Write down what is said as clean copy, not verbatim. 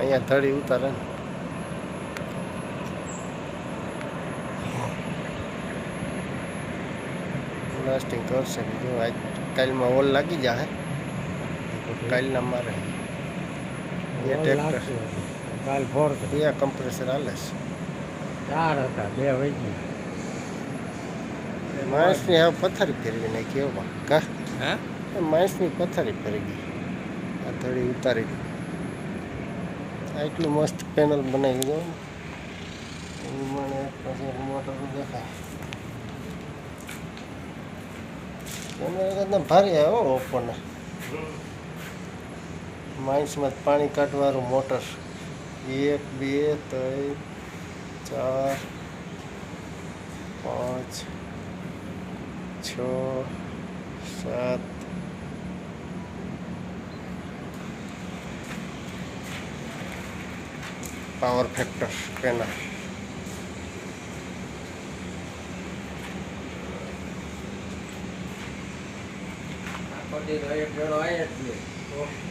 અહીંયા ધડી ઉતારે ને લાસ્ટિંગ કરશે બીજું આજ કાલમાં ઓલ લાગી જાય કાલના મારે બે ટ્રેક્ટર કાલ ફોર બે કમ્પ્રેસર હાલે છે 4 હતા 2 વહી માણસની હવે પથ્થર ફેરવી નાખી એવું કા હે માણસની પથ્થર ફેરવી ગઈ આ ધડી ઉતારી આટલું મસ્ત પેનલ બનાવી દો મને પછી મોટર દેખાય એકદમ ભારી આવે ઓપોને માઇન્સમાં પાણી કાઢવાનું મોટર 1 2 3 4 5 6 7 પાવર ફેક્ટર પેનલ એક જણો આવ્યા જ